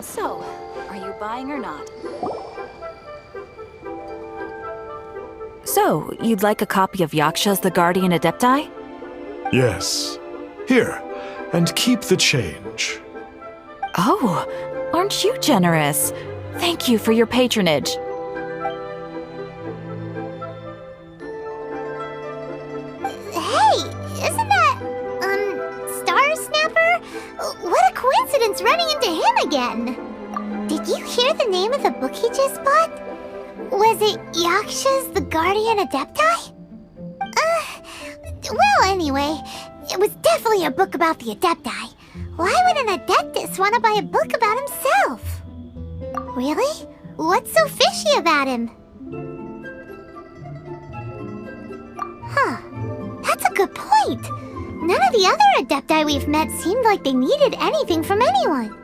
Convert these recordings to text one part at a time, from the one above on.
So, are you buying or not? So, you'd like a copy of Yaksha's The Guardian Adepti? Yes. Here, and keep the change. Oh, aren't you generous? Thank you for your patronage. Hey, isn't that, Star Snapper? What a coincidence running into him again. Did you hear the name of the book he just bought? Was it Yaksha's The Guardian Adepti? Well, anyway, it was definitely a book about the Adepti. Why would an Adeptus want to buy a book about himself? Really? What's so fishy about him? Huh. That's a good point. None of the other Adepti we've met seemed like they needed anything from anyone.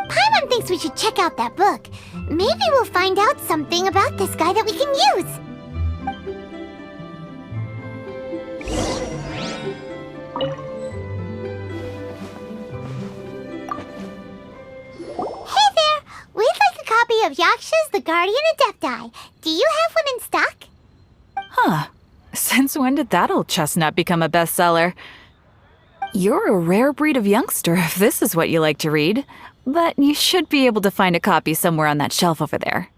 Paimon thinks we should check out that book. Maybe we'll find out something about this guy that we can use. Hey there! We'd like a copy of Yaksha's The Guardian Adepti. Do you have one in stock? Huh. Since when did that old chestnut become a bestseller? You're a rare breed of youngster if this is what you like to read. But you should be able to find a copy somewhere on that shelf over there.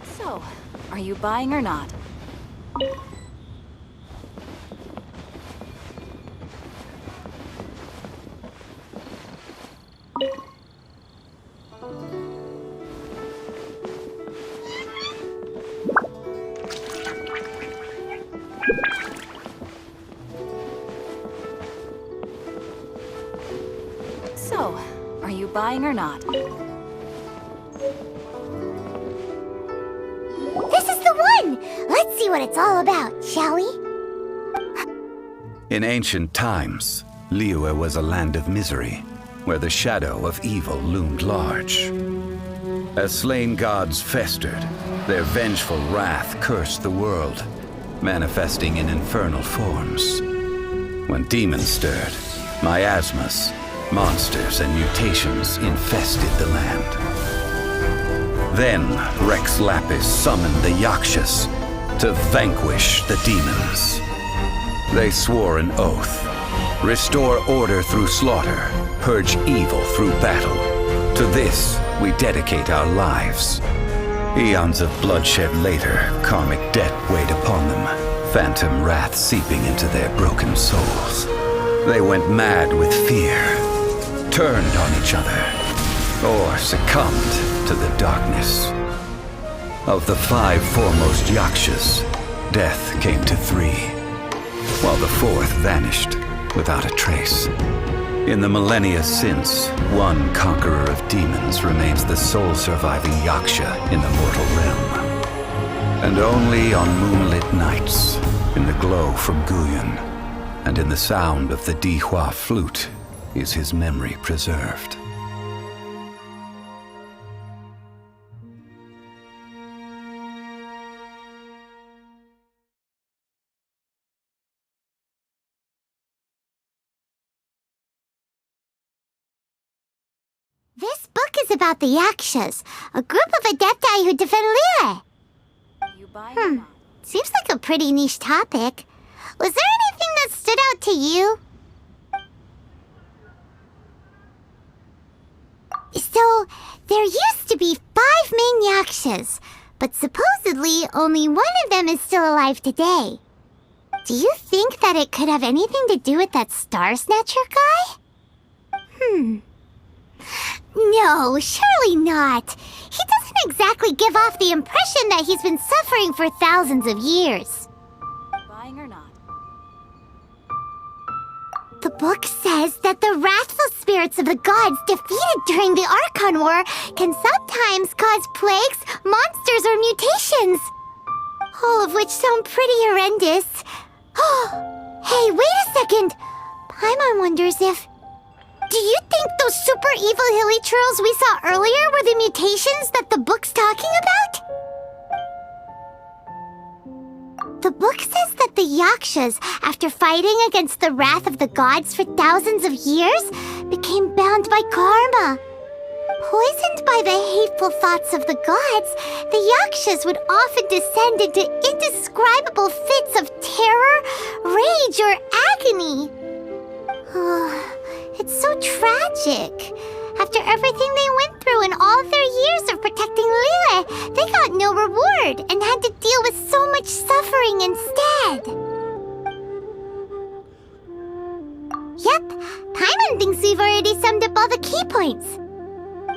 So, are you buying or not? So, are you buying or not? This is the one! Let's see what it's all about, shall we? In ancient times, Liyue was a land of misery, where the shadow of evil loomed large. As slain gods festered, their vengeful wrath cursed the world, manifesting in infernal forms. When demons stirred, miasmas, monsters and mutations infested the land. Then Rex Lapis summoned the Yakshas to vanquish the demons. They swore an oath: restore order through slaughter, purge evil through battle. To this we dedicate our lives. Eons of bloodshed later, karmic debt weighed upon them, phantom wrath seeping into their broken souls. They went mad with fear, turned on each other, or succumbed to the darkness. Of the 5 foremost Yakshas, death came to 3, while the 4th vanished without a trace. In the millennia since, one conqueror of demons remains the sole surviving Yaksha in the mortal realm. And only on moonlit nights, in the glow from Guyon, and in the sound of the Dihua flute, is his memory preserved. This book is about the Yakshas, a group of Adepti who defend Liyue. Are you buying or not? Seems like a pretty niche topic. Was there anything that stood out to you? So, there used to be 5 main Yakshas, but supposedly only one of them is still alive today. Do you think that it could have anything to do with that Star Snatcher guy? No, surely not. He doesn't exactly give off the impression that he's been suffering for thousands of years. Buying or not? The book says that the wrathful spirits of the gods defeated during the Archon War can sometimes cause plagues, monsters, or mutations. All of which sound pretty horrendous. Hey, wait a second! Paimon wonders if... Do you think those super evil hilly churls we saw earlier were the mutations that the book's talking about? The book says that the Yakshas, after fighting against the wrath of the gods for thousands of years, became bound by karma. Poisoned by the hateful thoughts of the gods, the Yakshas would often descend into indescribable fits of terror, rage, or agony. Oh, it's so tragic. After everything they went through and all their years of protecting Liyue, they got no reward and had to deal with so much suffering instead. Yep, Paimon thinks we've already summed up all the key points.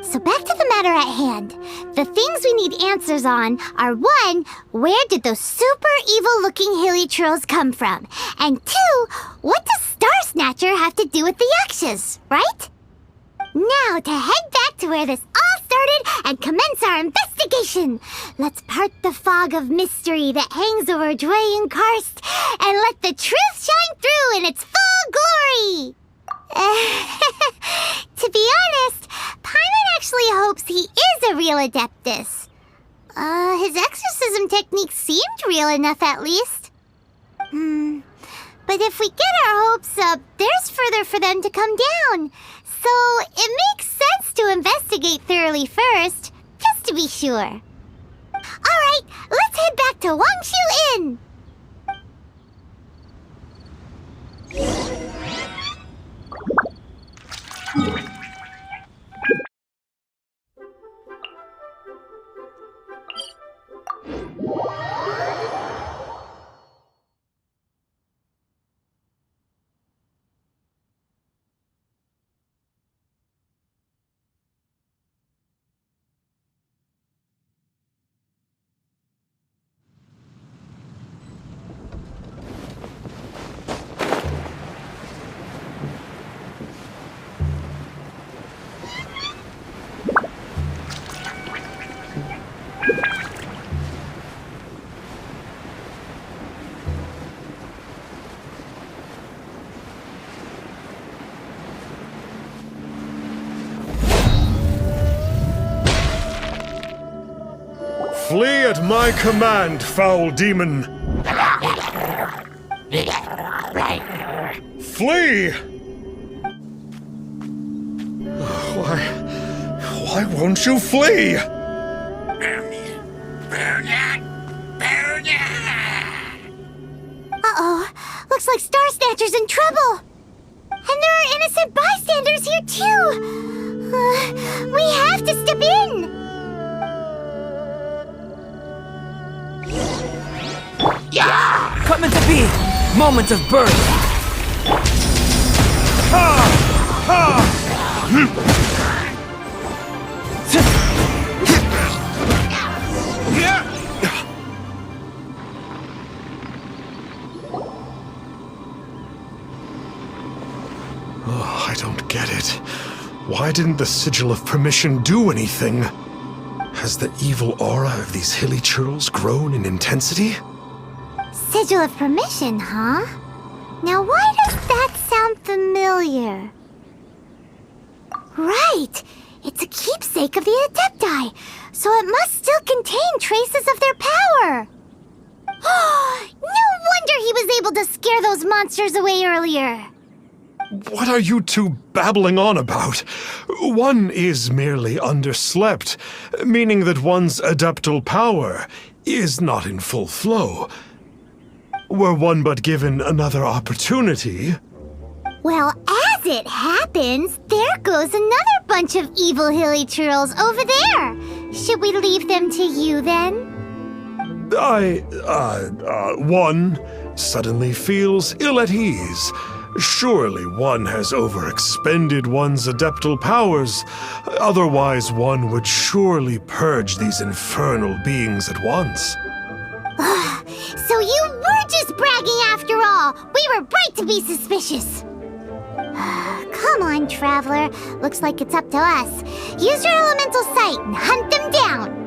So back to the matter at hand. The things we need answers on are 1, where did those super evil-looking hilly churls come from? And 2, what does Star Snatcher have to do with the Yakshas, right? Now to head back to where this all started and commence our investigation. Let's part the fog of mystery that hangs over Dwayne Karst and let the truth shine through in its full glory. To be honest, Paimon actually hopes he is a real Adeptus. His exorcism techniques seemed real enough at least. But if we get our hopes up, there's further for them to come down. So it makes sense to investigate thoroughly first, just to be sure. Alright, let's head back to Wangshu Inn! Flee at my command, foul demon! Flee! Why won't you flee? Uh-oh, looks like Star Snatcher's in trouble! And there are innocent bystanders here too! We have to step in! Coming to be! Moment of birth! Oh, I don't get it. Why didn't the Sigil of Permission do anything? Has the evil aura of these hilly churls grown in intensity? Sigil of Permission, huh? Now why does that sound familiar? Right! It's a keepsake of the Adepti, so it must still contain traces of their power! No wonder he was able to scare those monsters away earlier! What are you two babbling on about? One is merely underslept, meaning that one's adeptal power is not in full flow. Were one but given another opportunity... Well, as it happens, there goes another bunch of evil hilly churls over there. Should we leave them to you, then? One suddenly feels ill at ease. Surely one has overexpended one's adeptal powers. Otherwise, one would surely purge these infernal beings at once. So you were just bragging after all! We were right to be suspicious! Come on, Traveler. Looks like it's up to us. Use your elemental sight and hunt them down!